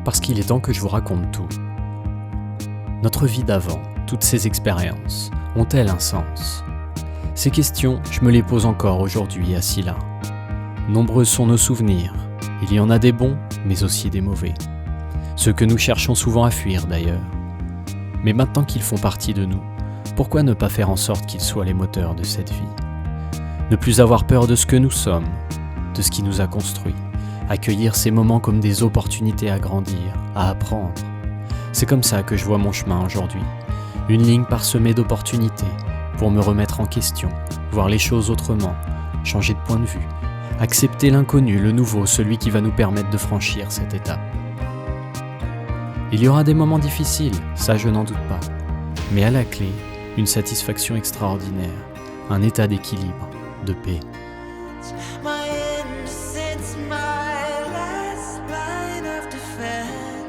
parce qu'il est temps que je vous raconte tout. Notre vie d'avant, toutes ces expériences, ont-elles un sens ? Ces questions, je me les pose encore aujourd'hui assis là. Nombreux sont nos souvenirs, il y en a des bons, mais aussi des mauvais. Ceux que nous cherchons souvent à fuir d'ailleurs. Mais maintenant qu'ils font partie de nous, pourquoi ne pas faire en sorte qu'ils soient les moteurs de cette vie ? Ne plus avoir peur de ce que nous sommes, de ce qui nous a construits. Accueillir ces moments comme des opportunités à grandir, à apprendre. C'est comme ça que je vois mon chemin aujourd'hui. Une ligne parsemée d'opportunités pour me remettre en question, voir les choses autrement, changer de point de vue, accepter l'inconnu, le nouveau, celui qui va nous permettre de franchir cette étape. Il y aura des moments difficiles, ça je n'en doute pas. Mais à la clé, une satisfaction extraordinaire, un état d'équilibre, de paix.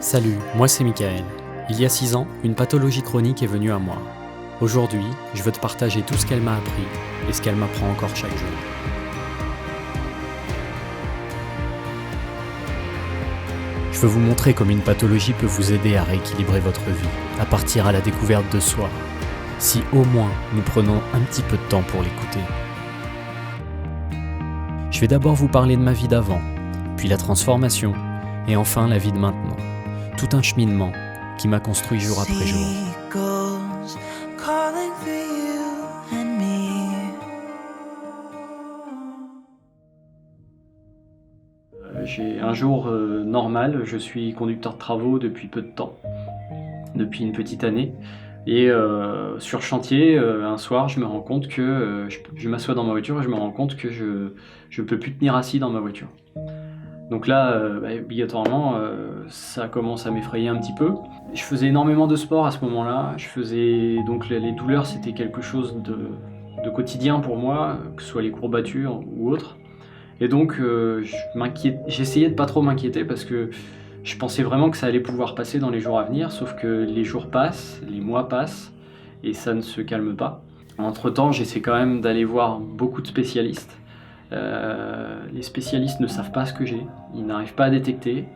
Salut, moi c'est Michael. Il y a 6 ans, une pathologie chronique est venue à moi. Aujourd'hui, je veux te partager tout ce qu'elle m'a appris et ce qu'elle m'apprend encore chaque jour. Je veux vous montrer comment une pathologie peut vous aider à rééquilibrer votre vie, à partir à la découverte de soi, si au moins nous prenons un petit peu de temps pour l'écouter. Je vais d'abord vous parler de ma vie d'avant, puis la transformation, et enfin la vie de maintenant. Tout un cheminement qui m'a construit jour après jour. J'ai un jour normal, je suis conducteur de travaux depuis peu de temps, depuis une petite année. Et sur chantier, un soir, je me rends compte que je m'assois dans ma voiture et je me rends compte que je peux plus tenir assis dans ma voiture. Donc là, obligatoirement, ça commence à m'effrayer un petit peu. Je faisais énormément de sport à ce moment-là. Donc les douleurs, c'était quelque chose de quotidien pour moi, que ce soit les courbatures ou autres. Et donc, j'essayais de pas trop m'inquiéter parce que je pensais vraiment que ça allait pouvoir passer dans les jours à venir, sauf que les jours passent, les mois passent, et ça ne se calme pas. Entre-temps, j'essaie quand même d'aller voir beaucoup de spécialistes. Les spécialistes ne savent pas ce que j'ai, ils n'arrivent pas à détecter,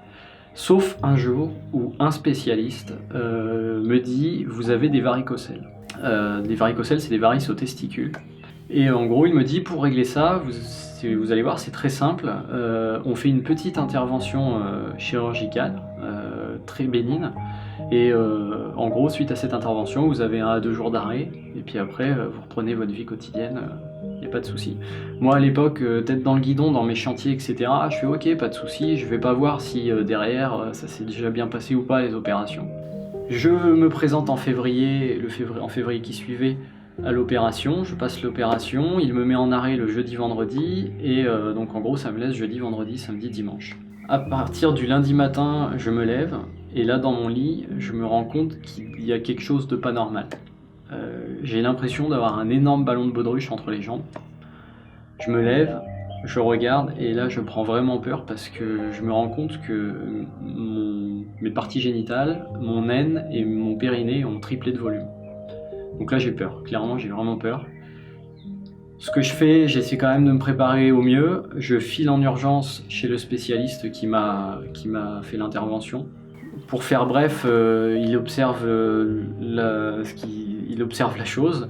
sauf un jour où un spécialiste me dit « vous avez des varicocèles ». Des varicocèles, c'est des varices aux testicules. Et en gros, il me dit « pour régler ça, vous allez voir, c'est très simple, on fait une petite intervention chirurgicale, très bénigne, et en gros, suite à cette intervention, vous avez 1 à 2 jours d'arrêt, et puis après, vous reprenez votre vie quotidienne, il n'y a pas de souci. Moi, à l'époque, tête dans le guidon, dans mes chantiers, etc., je fais ok, pas de souci, je vais pas voir si derrière, ça s'est déjà bien passé ou pas, les opérations. Je me présente en février qui suivait, à l'opération, je passe l'opération, il me met en arrêt le jeudi-vendredi, et donc en gros ça me laisse jeudi, vendredi, samedi, dimanche. À partir du lundi matin, je me lève, et là dans mon lit, je me rends compte qu'il y a quelque chose de pas normal. J'ai l'impression d'avoir un énorme ballon de baudruche entre les jambes. Je me lève, je regarde, et là je prends vraiment peur parce que je me rends compte que mes parties génitales, mon naine et mon périnée ont triplé de volume. Donc là j'ai peur, clairement j'ai vraiment peur. Ce que je fais, j'essaie quand même de me préparer au mieux. Je file en urgence chez le spécialiste qui m'a fait l'intervention. Pour faire bref, il observe la chose.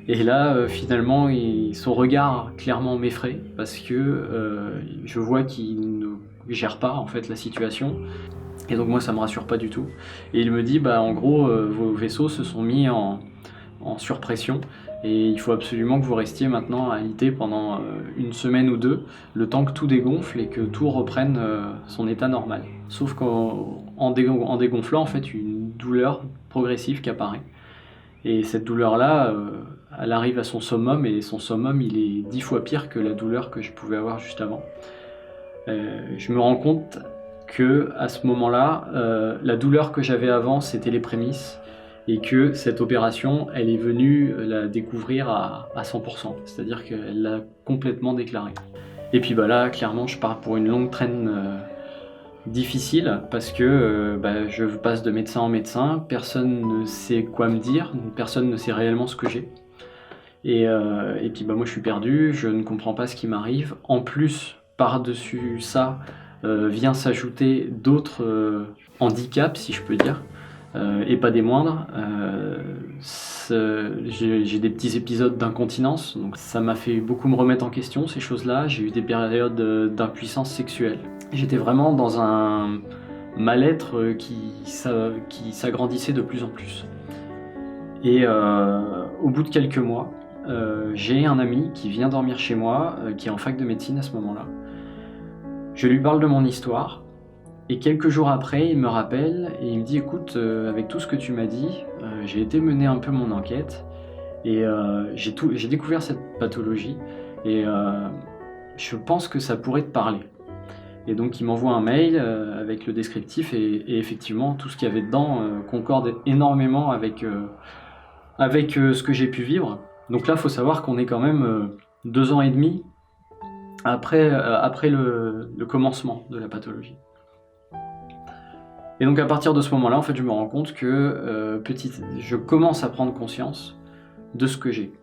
Et là, finalement, son regard clairement m'effraie parce que je vois qu'il ne gère pas en fait la situation. Et donc moi ça me rassure pas du tout. Et il me dit, en gros, vos vaisseaux se sont mis en surpression et il faut absolument que vous restiez maintenant à alité pendant 1 semaine ou 2, le temps que tout dégonfle et que tout reprenne son état normal. Sauf qu'en dégonflant, en fait, une douleur progressive qui apparaît. Et cette douleur-là, elle arrive à son summum, et son summum, il est 10 fois pire que la douleur que je pouvais avoir juste avant. Je me rends compte que à ce moment-là, la douleur que j'avais avant, c'était les prémices, et que cette opération, elle est venue la découvrir à 100%, c'est-à-dire qu'elle l'a complètement déclarée. Et puis là, clairement, je pars pour une longue traîne difficile, parce que je passe de médecin en médecin, personne ne sait quoi me dire, personne ne sait réellement ce que j'ai. Et puis moi je suis perdu, je ne comprends pas ce qui m'arrive. En plus, par-dessus ça, vient s'ajouter d'autres handicaps, si je peux dire, et pas des moindres. J'ai des petits épisodes d'incontinence, donc ça m'a fait beaucoup me remettre en question, ces choses-là. J'ai eu des périodes d'impuissance sexuelle. J'étais vraiment dans un mal-être qui s'agrandissait de plus en plus. Et au bout de quelques mois, j'ai un ami qui vient dormir chez moi, qui est en fac de médecine à ce moment-là. Je lui parle de mon histoire, et quelques jours après, il me rappelle et il me dit « Écoute, avec tout ce que tu m'as dit, j'ai été mener un peu mon enquête, et j'ai découvert cette pathologie, et je pense que ça pourrait te parler. » Et donc il m'envoie un mail avec le descriptif, et effectivement, tout ce qu'il y avait dedans concorde énormément avec ce que j'ai pu vivre. Donc là, il faut savoir qu'on est quand même 2 ans et demi après le commencement de la pathologie. Et donc à partir de ce moment-là, en fait, je me rends compte que je commence à prendre conscience de ce que j'ai.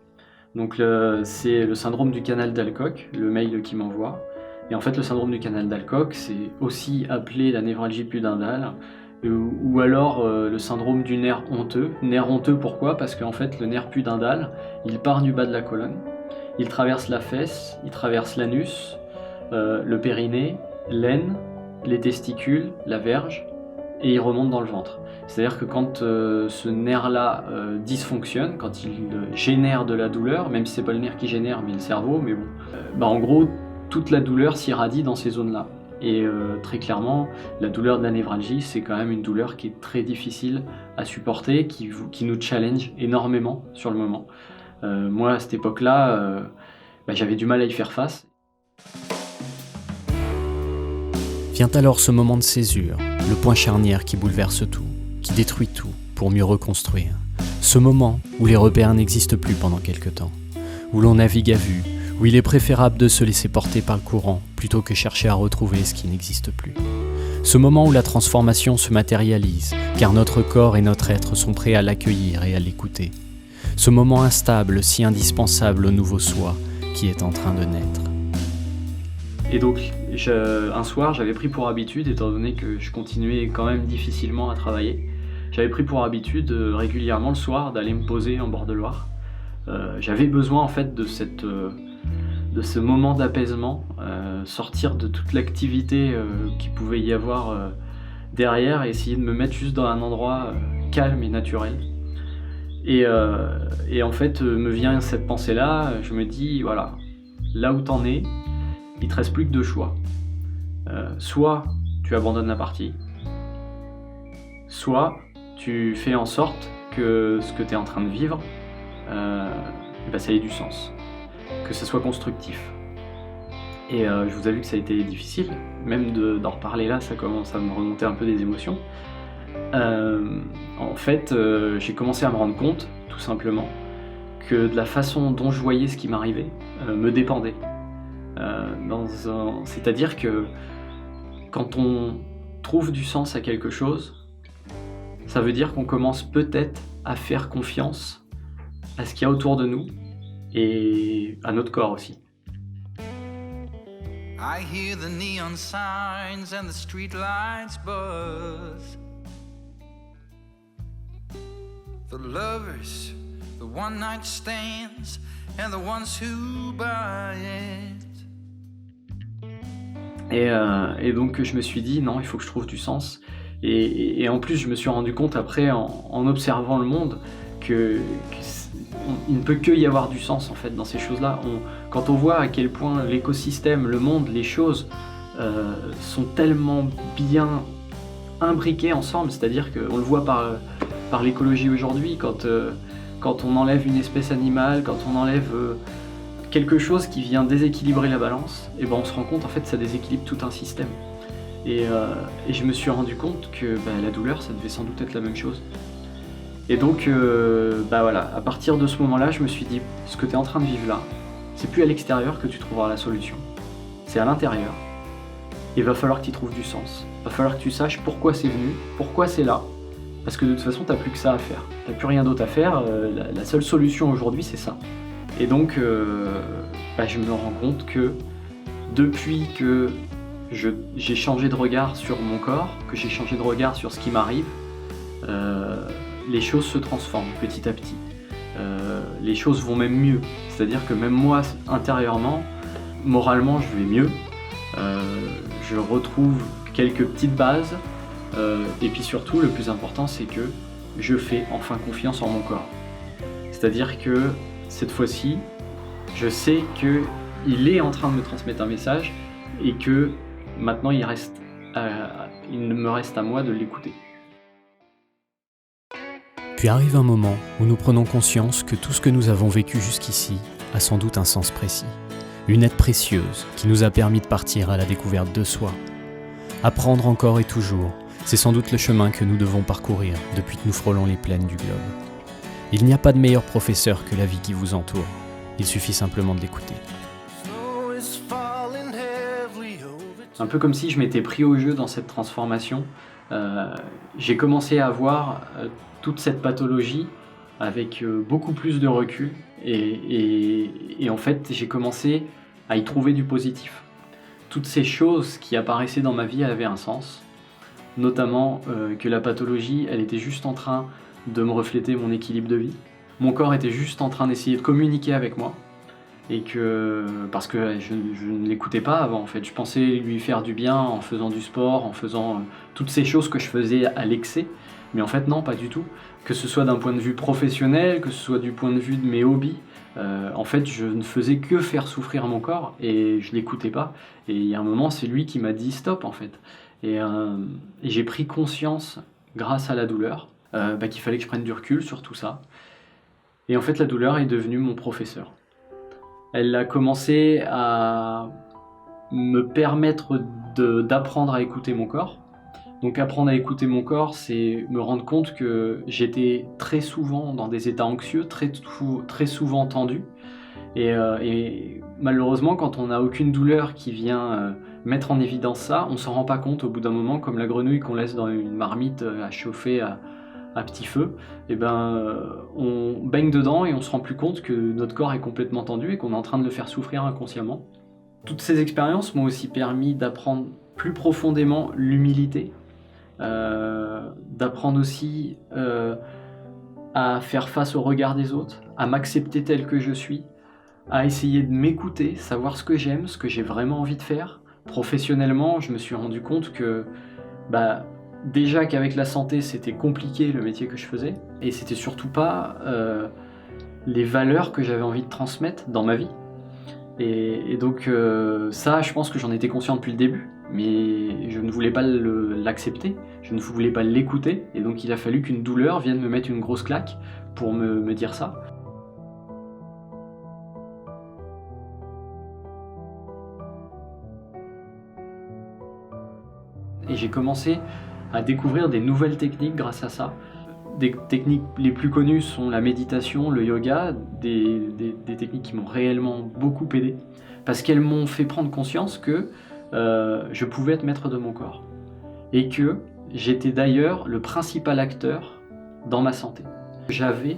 Donc c'est le syndrome du canal d'Alcock, le mail qu'il m'envoie. Et en fait, le syndrome du canal d'Alcock, c'est aussi appelé la névralgie pudendale, ou alors le syndrome du nerf honteux. Nerf honteux, pourquoi ? Parce qu'en fait, le nerf pudendal, il part du bas de la colonne, il traverse la fesse, il traverse l'anus, le périnée, l'aine, les testicules, la verge, et il remonte dans le ventre. C'est-à-dire que quand ce nerf-là dysfonctionne, quand il génère de la douleur, même si c'est pas le nerf qui génère, mais le cerveau, mais bon, en gros, toute la douleur s'irradie dans ces zones-là. Et très clairement, la douleur de la névralgie, c'est quand même une douleur qui est très difficile à supporter, qui nous challenge énormément sur le moment. Moi, à cette époque-là, j'avais du mal à y faire face. Vient alors ce moment de césure, le point charnière qui bouleverse tout, qui détruit tout pour mieux reconstruire. Ce moment où les repères n'existent plus pendant quelque temps, où l'on navigue à vue, où il est préférable de se laisser porter par le courant plutôt que chercher à retrouver ce qui n'existe plus. Ce moment où la transformation se matérialise, car notre corps et notre être sont prêts à l'accueillir et à l'écouter. Ce moment instable, si indispensable au nouveau soi qui est en train de naître. Et donc, un soir, j'avais pris pour habitude, étant donné que je continuais quand même difficilement à travailler, j'avais pris pour habitude régulièrement le soir d'aller me poser en bord de Loire. J'avais besoin en fait de ce moment d'apaisement, sortir de toute l'activité qu'il pouvait y avoir derrière, et essayer de me mettre juste dans un endroit calme et naturel. Et en fait, me vient cette pensée-là, je me dis, voilà, là où t'en es, il te reste plus que 2 choix. Soit tu abandonnes la partie, soit tu fais en sorte que ce que tu es en train de vivre, ça ait du sens, que ça soit constructif. Et je vous avoue que ça a été difficile, même d'en reparler là, ça commence à me remonter un peu des émotions. En fait, j'ai commencé à me rendre compte, tout simplement, que de la façon dont je voyais ce qui m'arrivait me dépendait. C'est-à-dire que quand on trouve du sens à quelque chose, ça veut dire qu'on commence peut-être à faire confiance à ce qu'il y a autour de nous et à notre corps aussi. I hear the neon signs and the street lights buzz. The lovers, the one night stands and the ones who buy it. Et donc je me suis dit non, il faut que je trouve du sens. Et en plus je me suis rendu compte après en observant le monde qu'il ne peut que y avoir du sens en fait dans ces choses-là. Quand on voit à quel point l'écosystème, le monde, les choses sont tellement bien imbriquées ensemble, c'est-à-dire qu'on le voit par l'écologie aujourd'hui, quand on enlève une espèce animale, quand on enlève quelque chose qui vient déséquilibrer la balance, et on se rend compte en fait ça déséquilibre tout un système. Et je me suis rendu compte que la douleur ça devait sans doute être la même chose. Et donc voilà, à partir de ce moment-là, je me suis dit, ce que tu es en train de vivre là, c'est plus à l'extérieur que tu trouveras la solution, c'est à l'intérieur. Et va falloir que tu y trouves du sens, va falloir que tu saches pourquoi c'est venu, pourquoi c'est là, parce que de toute façon t'as plus que ça à faire, t'as plus rien d'autre à faire, la seule solution aujourd'hui c'est ça. Et donc je me rends compte que depuis que j'ai changé de regard sur mon corps, que j'ai changé de regard sur ce qui m'arrive, les choses se transforment petit à petit. Les choses vont même mieux. C'est-à-dire que même moi, intérieurement, moralement, je vais mieux. Je retrouve quelques petites bases. Et puis surtout, le plus important, c'est que je fais enfin confiance en mon corps. C'est-à-dire que cette fois-ci, je sais qu'il est en train de me transmettre un message et que maintenant, il ne me reste à moi de l'écouter. Puis arrive un moment où nous prenons conscience que tout ce que nous avons vécu jusqu'ici a sans doute un sens précis. Une aide précieuse qui nous a permis de partir à la découverte de soi. Apprendre encore et toujours, c'est sans doute le chemin que nous devons parcourir depuis que nous frôlons les plaines du globe. Il n'y a pas de meilleur professeur que la vie qui vous entoure. Il suffit simplement de l'écouter. Un peu comme si je m'étais pris au jeu dans cette transformation. J'ai commencé à voir toute cette pathologie avec beaucoup plus de recul et en fait j'ai commencé à y trouver du positif. Toutes ces choses qui apparaissaient dans ma vie avaient un sens, notamment que la pathologie elle était juste en train de me refléter mon équilibre de vie. Mon corps était juste en train d'essayer de communiquer avec moi et parce que je ne l'écoutais pas avant en fait. Je pensais lui faire du bien en faisant du sport, en faisant toutes ces choses que je faisais à l'excès. Mais en fait non, pas du tout. Que ce soit d'un point de vue professionnel, que ce soit du point de vue de mes hobbies, en fait je ne faisais que faire souffrir mon corps et je l'écoutais pas. Et il y a un moment c'est lui qui m'a dit stop en fait. Et j'ai pris conscience grâce à la douleur qu'il fallait que je prenne du recul sur tout ça. Et en fait la douleur est devenue mon professeur. Elle a commencé à me permettre d'apprendre à écouter mon corps. Donc apprendre à écouter mon corps, c'est me rendre compte que j'étais très souvent dans des états anxieux, très souvent tendus. Et malheureusement, quand on n'a aucune douleur qui vient mettre en évidence ça, on s'en rend pas compte au bout d'un moment, comme la grenouille qu'on laisse dans une marmite à chauffer à petit feu. Et on baigne dedans et on se rend plus compte que notre corps est complètement tendu et qu'on est en train de le faire souffrir inconsciemment. Toutes ces expériences m'ont aussi permis d'apprendre plus profondément l'humilité. D'apprendre aussi à faire face au regard des autres, à m'accepter tel que je suis, à essayer de m'écouter, savoir ce que j'aime, ce que j'ai vraiment envie de faire. Professionnellement, je me suis rendu compte que déjà qu'avec la santé c'était compliqué le métier que je faisais, et c'était surtout pas les valeurs que j'avais envie de transmettre dans ma vie. Et donc ça, je pense que j'en étais conscient depuis le début, mais je ne voulais pas l'accepter, je ne voulais pas l'écouter, et donc il a fallu qu'une douleur vienne me mettre une grosse claque pour me dire ça. Et j'ai commencé à découvrir des nouvelles techniques grâce à ça. Des techniques les plus connues sont la méditation, le yoga, des techniques qui m'ont réellement beaucoup aidé, parce qu'elles m'ont fait prendre conscience que je pouvais être maître de mon corps, et que j'étais d'ailleurs le principal acteur dans ma santé. J'avais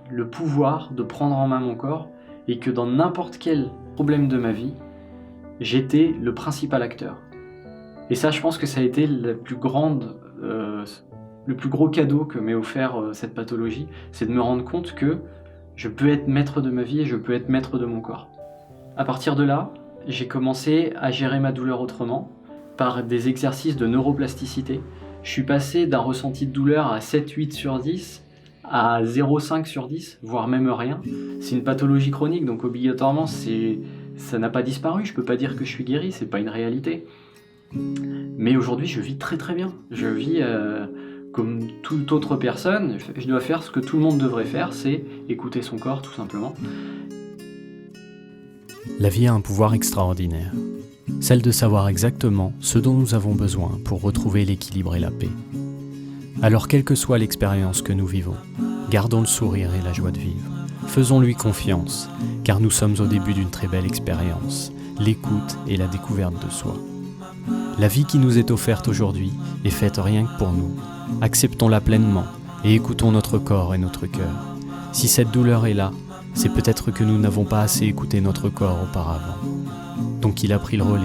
le pouvoir de prendre en main mon corps, et que dans n'importe quel problème de ma vie, j'étais le principal acteur. Et ça, je pense que ça a été le plus gros cadeau que m'ait offert cette pathologie, c'est de me rendre compte que je peux être maître de ma vie et je peux être maître de mon corps. À partir de là, j'ai commencé à gérer ma douleur autrement, par des exercices de neuroplasticité. Je suis passé d'un ressenti de douleur à 7-8 sur 10 à 0,5 sur 10, voire même rien. C'est une pathologie chronique, donc obligatoirement ça n'a pas disparu, je peux pas dire que je suis guéri, c'est pas une réalité. Mais aujourd'hui je vis très très bien, je vis comme toute autre personne, je dois faire ce que tout le monde devrait faire, c'est écouter son corps tout simplement. La vie a un pouvoir extraordinaire, celle de savoir exactement ce dont nous avons besoin pour retrouver l'équilibre et la paix. Alors quelle que soit l'expérience que nous vivons, gardons le sourire et la joie de vivre. Faisons-lui confiance, car nous sommes au début d'une très belle expérience, l'écoute et la découverte de soi. La vie qui nous est offerte aujourd'hui est faite rien que pour nous. Acceptons-la pleinement et écoutons notre corps et notre cœur. Si cette douleur est là, c'est peut-être que nous n'avons pas assez écouté notre corps auparavant. Donc il a pris le relais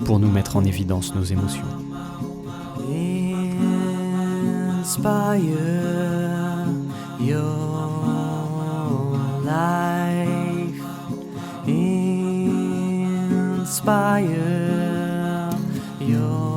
pour nous mettre en évidence nos émotions. Inspire your life. Inspire your